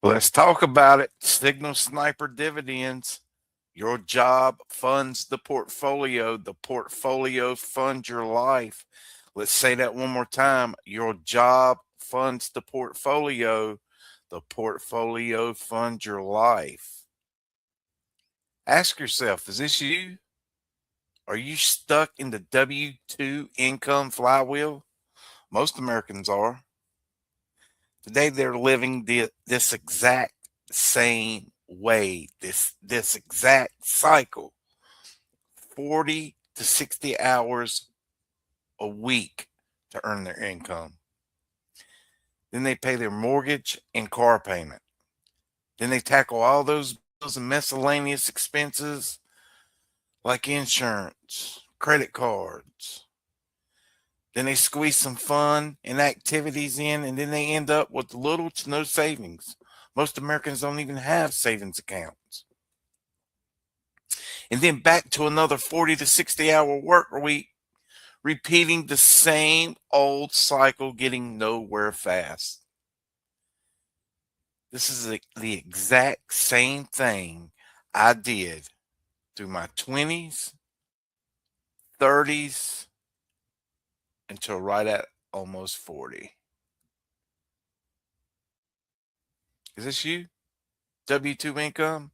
Let's talk about it. Signal Sniper Dividends. Your job funds the portfolio. The portfolio funds your life. Let's say that one more time. Your job funds the portfolio. The portfolio funds your life. Ask yourself, is this you? Are you stuck in the W-2 income flywheel? Most Americans are. Today they're living this exact same way, this exact cycle, 40 to 60 hours a week to earn their income. Then they pay their mortgage and car payment. Then they tackle all those bills and miscellaneous expenses like insurance, credit cards. Then they squeeze some fun and activities in, and then they end up with little to no savings. Most Americans don't even have savings accounts. And then back to another 40 to 60-hour work week, repeating the same old cycle, getting nowhere fast. This is the exact same thing I did through my 20s, 30s, until right at almost 40. Is this you? W-2 income?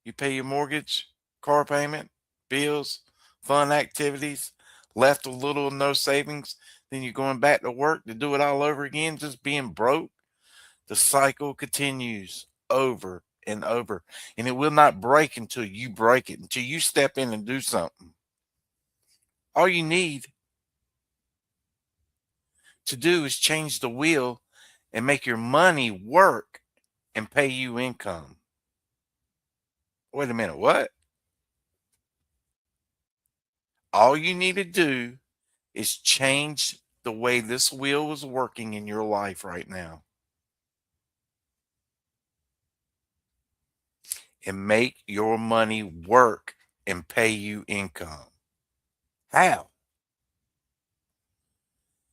You pay your mortgage, car payment, bills, fun activities, left with little or no savings. Then you're going back to work to do it all over again, just being broke. The cycle continues over and over, and it will not break until you break it, until you step in and do something. All you need to do is change the wheel and make your money work and pay you income. Wait a minute, what? All you need to do is change the way this wheel is working in your life right now and make your money work and pay you income. How?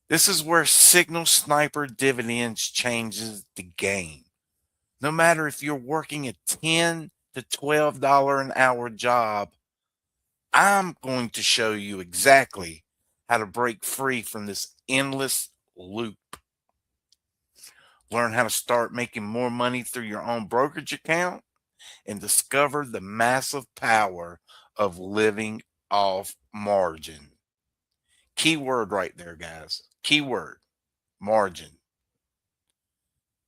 This is where Signal Sniper Dividends changes the game. No matter if you're working a $10 to $12 an hour job, I'm going to show you exactly how to break free from this endless loop. Learn how to start making more money through your own brokerage account and discover the massive power of living off margin. Keyword right there, guys. Keyword, margin.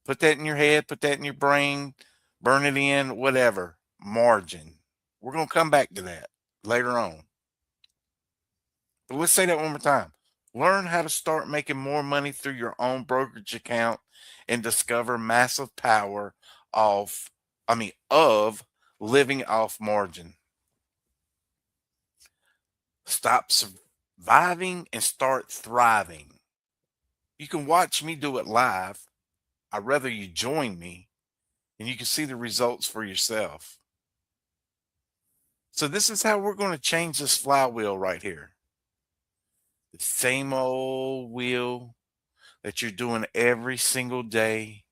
Put that in your head, put that in your brain, burn it in, whatever. Margin. We're going to come back to that later on. But let's say that one more time. Learn how to start making more money through your own brokerage account and discover massive power of living off margin. Stop surviving and start thriving. You can watch me do it live. I'd rather you join me and you can see the results for yourself. So this is how we're going to change this flywheel right here. The same old wheel that you're doing every single day,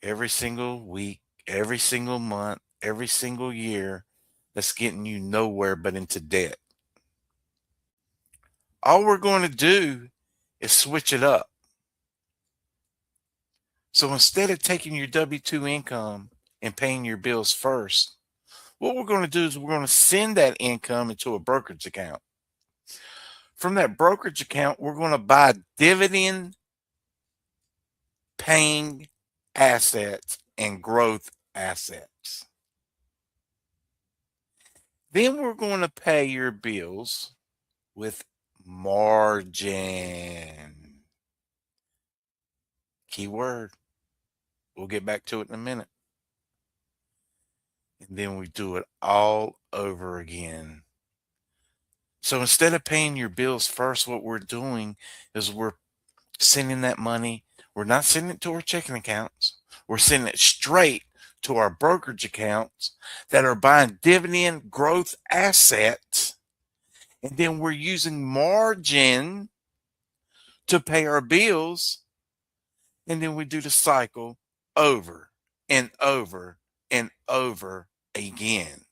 every single week, every single month, every single year, that's getting you nowhere but into debt. All we're going to do is switch it up. So instead of taking your W-2 income and paying your bills first, what we're going to do is we're going to send that income into a brokerage account. From that brokerage account, we're going to buy dividend paying assets and growth assets. Then we're going to pay your bills with margin. Keyword. We'll get back to it in a minute. And then we do it all over again. So instead of paying your bills first, what we're doing is we're sending that money. We're not sending it to our checking accounts. We're sending it straight to our brokerage accounts that are buying dividend growth assets. And then we're using margin to pay our bills. And then we do the cycle over and over and over again.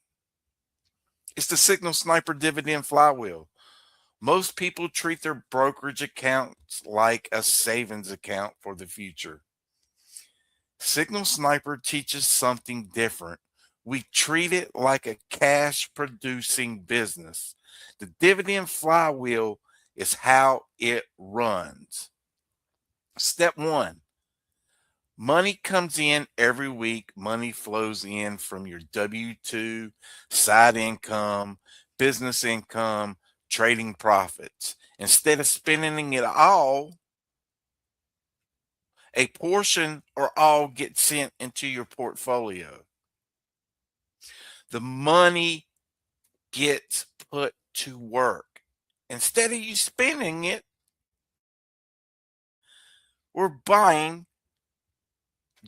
It's the Signal Sniper dividend flywheel. Most people treat their brokerage accounts like a savings account for the future. Signal Sniper teaches something different. We treat it like a cash producing business. The dividend flywheel is how it runs. Step one, money comes in every week. Money flows in from your W 2, side income, business income, trading profits. Instead of spending it all, a portion or all gets sent into your portfolio. The money gets put to work. Instead of you spending it, we're buying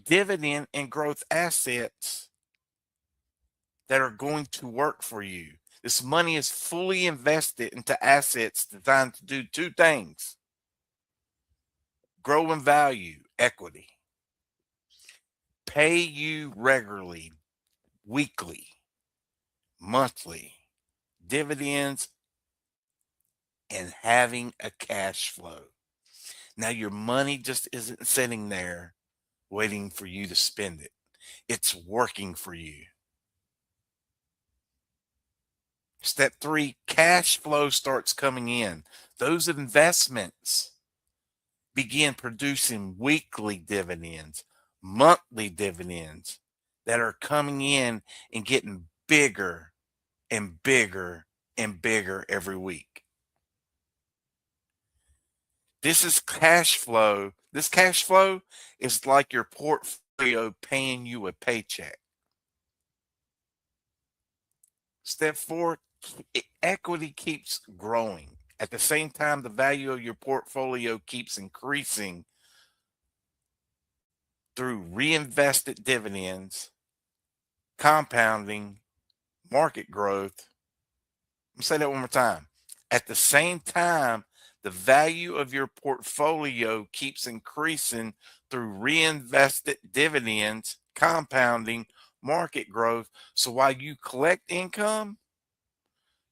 dividend and growth assets that are going to work for you. This money is fully invested into assets designed to do two things: grow in value, equity, pay you regularly, weekly, monthly, dividends, and having a cash flow. Now, your money just isn't sitting there waiting for you to spend it, it's working for you. Step three, cash flow starts coming in. Those investments begin producing weekly dividends, monthly dividends that are coming in and getting bigger and bigger and bigger every week. This is cash flow. This cash flow is like your portfolio paying you a paycheck. Step four, equity keeps growing. At the same time, the value of your portfolio keeps increasing through reinvested dividends, compounding, market growth. Let me say that one more time. At the same time, the value of your portfolio keeps increasing through reinvested dividends, compounding, market growth. So while you collect income,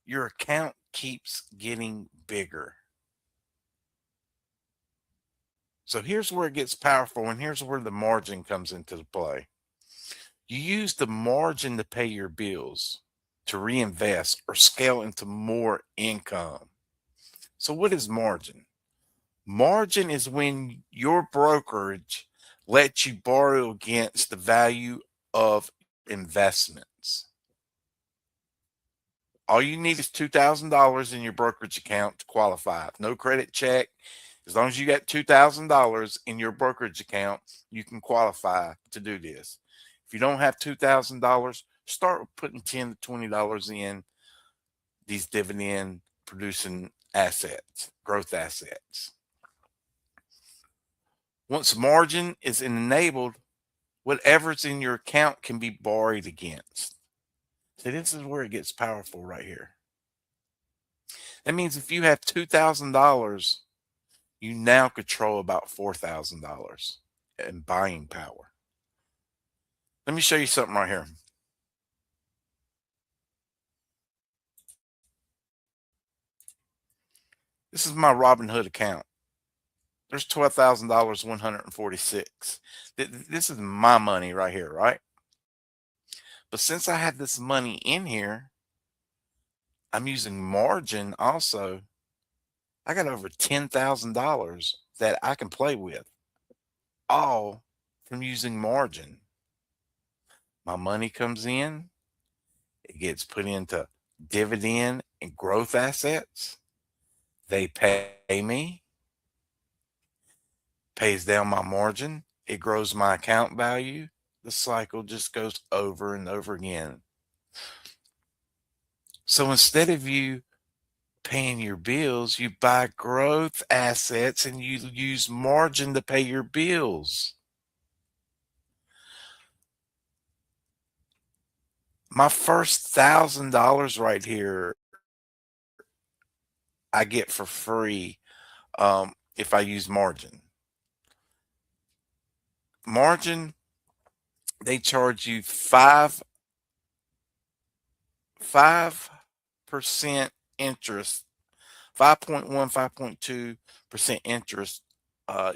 your account keeps getting bigger. So here's where it gets powerful, and here's where the margin comes into the play. You use the margin to pay your bills, to reinvest, or scale into more income. So, what is margin? Margin is when your brokerage lets you borrow against the value of investments. All you need is $2,000 in your brokerage account to qualify. No credit check. As long as you got $2,000 in your brokerage account, you can qualify to do this. If you don't have $2,000, start with putting $10 to $20 in these dividend producing assets, growth assets. Once margin is enabled, whatever's in your account can be borrowed against. See, this is where it gets powerful right here. That means if you have $2,000, you now control about $4,000 in buying power. Let me show you something right here. This is my Robinhood account. There's $12,000, 146. This is my money right here, right? But since I have this money in here, I'm using margin also. I got over $10,000 that I can play with, all from using margin. My money comes in, it gets put into dividend and growth assets. They pay me, pays down my margin, it grows my account value. The cycle just goes over and over again. So instead of you paying your bills, you buy growth assets and you use margin to pay your bills. My first $1,000 right here, I get for free if I use margin. Margin, they charge you 5% interest, 5.1, 5.2% interest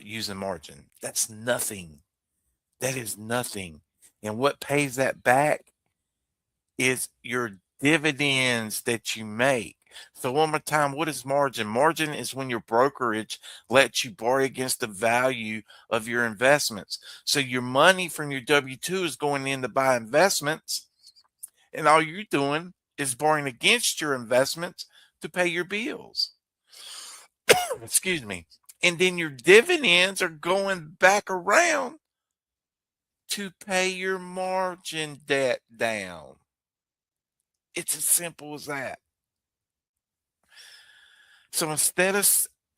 using margin. That's nothing. That is nothing. And what pays that back is your dividends that you make. So one more time, what is margin? Margin is when your brokerage lets you borrow against the value of your investments. So your money from your W-2 is going in to buy investments, and all you're doing is borrowing against your investments to pay your bills. Excuse me. And then your dividends are going back around to pay your margin debt down. It's as simple as that. So instead of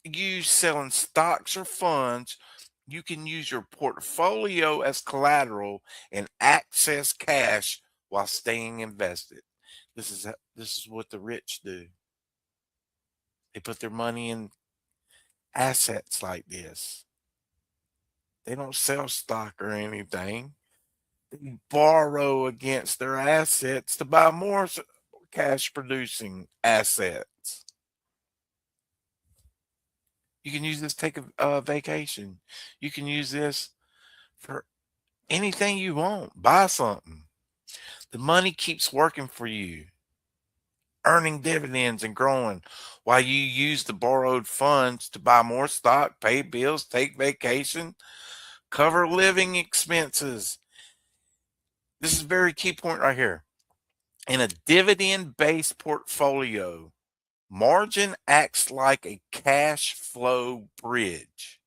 you selling stocks or funds, you can use your portfolio as collateral and access cash while staying invested. This is what the rich do. They put their money in assets like this. They don't sell stock or anything. They borrow against their assets to buy more cash producing assets. You can use this to take a vacation. You can use this for anything you want. Buy something. The money keeps working for you, earning dividends and growing while you use the borrowed funds to buy more stock, pay bills, take vacation, cover living expenses. This is a very key point right here. In a dividend based portfolio, margin acts like a cash flow bridge.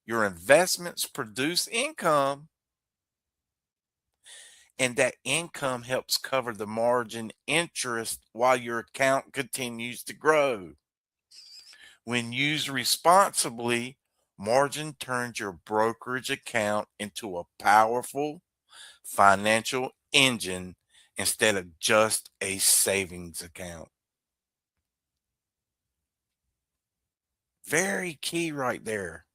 Your investments produce income, and that income helps cover the margin interest while your account continues to grow. When used responsibly, margin turns your brokerage account into a powerful financial engine instead of just a savings account. Very key right there.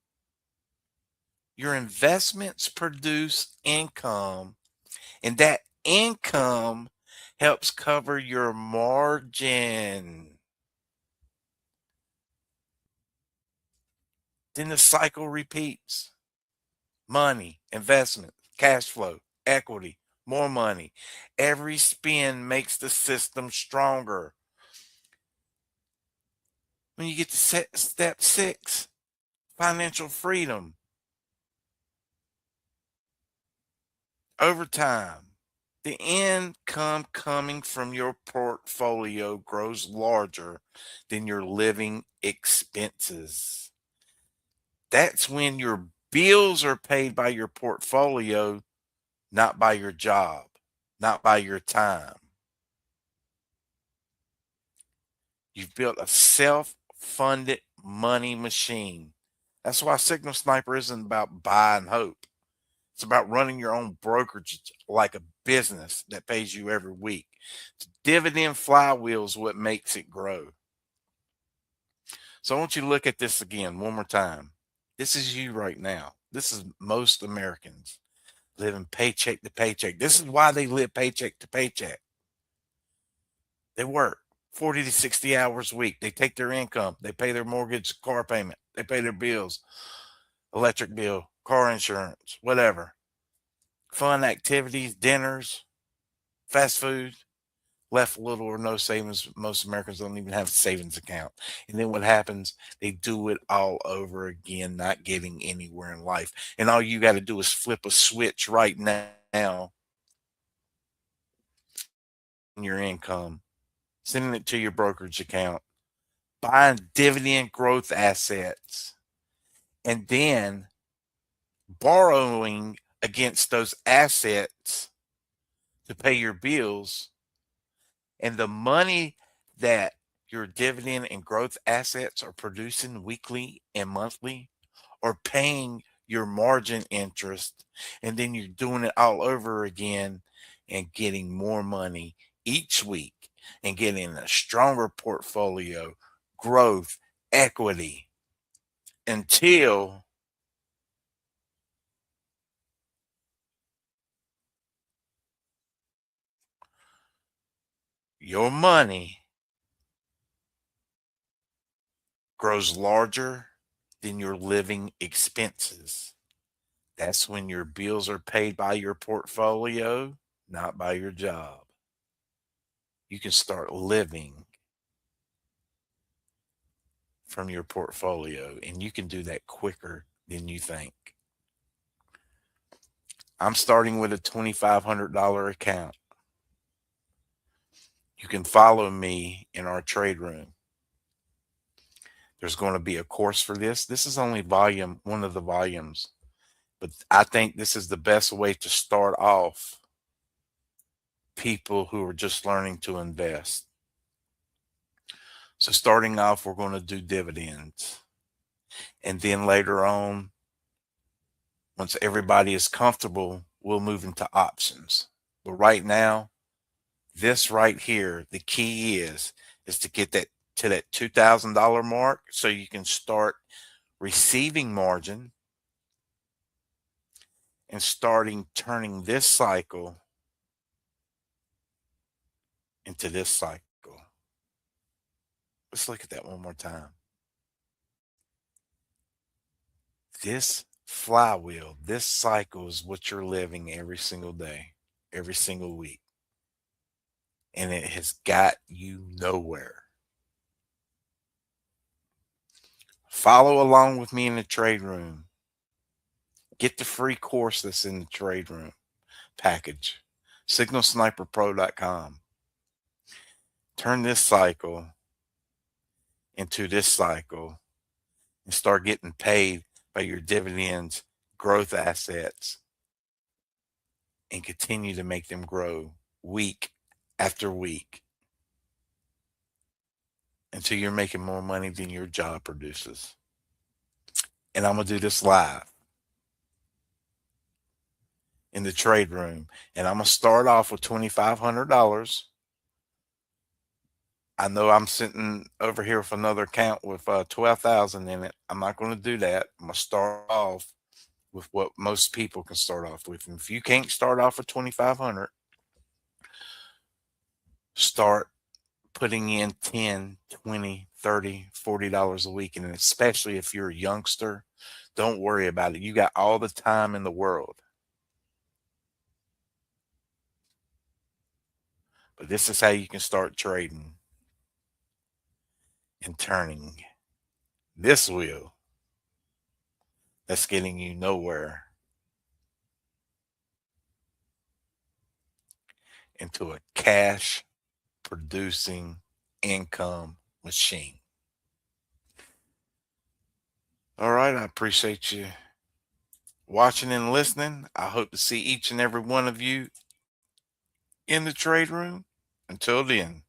Your investments produce income, and that income helps cover your margin. Then the cycle repeats. Money, investment, cash flow, equity, more money. Every spin makes the system stronger. When you get to step 6, financial freedom, over time, the income coming from your portfolio grows larger than your living expenses. That's when your bills are paid by your portfolio, not by your job, not by your time. You've built a self funded money machine. That's why Signal Sniper isn't about buy and hope. It's about running your own brokerage like a business that pays you every week. Dividend flywheel is what makes it grow. So I want you to look at this again one more time. This is you right now. This is most Americans living paycheck to paycheck. This is why they live paycheck to paycheck. They work 40 to 60 hours a week. They take their income, they pay their mortgage, car payment, they pay their bills, electric bill, car insurance, whatever. Fun activities, dinners, fast food, left little or no savings. Most Americans don't even have a savings account. And then what happens? They do it all over again, not getting anywhere in life. And all you got to do is flip a switch right now in your income, sending it to your brokerage account, buying dividend growth assets, and then borrowing against those assets to pay your bills. And the money that your dividend and growth assets are producing weekly and monthly or paying your margin interest. And then you're doing it all over again and getting more money each week and getting a stronger portfolio, growth, equity until your money grows larger than your living expenses. That's when your bills are paid by your portfolio, not by your job. You can start living from your portfolio, and you can do that quicker than you think. I'm starting with a $2,500 account. You can follow me in our trade room. There's going to be a course for this. This is only volume one of the volumes, but I think this is the best way to start off people who are just learning to invest. So starting off, we're going to do dividends. And then later on, once everybody is comfortable, we'll move into options. But right now, this right here, the key is to get that to that $2,000 mark so you can start receiving margin and starting turning this cycle into this cycle. Let's look at that one more time. This flywheel, this cycle is what you're living every single day, every single week. And it has got you nowhere. Follow along with me in the trade room. Get the free course that's in the trade room package. signalsniperpro.com. Turn this cycle into this cycle and start getting paid by your dividends, growth assets, and continue to make them grow week after week until you're making more money than your job produces. And I'm going to do this live in the trade room. And I'm going to start off with $2,500. I know I'm sitting over here with another account with 12,000 in it. I'm not going to do that. I'm going to start off with what most people can start off with. And if you can't start off with 2,500, start putting in 10, 20, 30, $40 a week. And especially if you're a youngster, don't worry about it. You got all the time in the world. But this is how you can start trading and turning this wheel that's getting you nowhere into a cash producing income machine. All right. I appreciate you watching and listening. I hope to see each and every one of you in the trade room. Until then.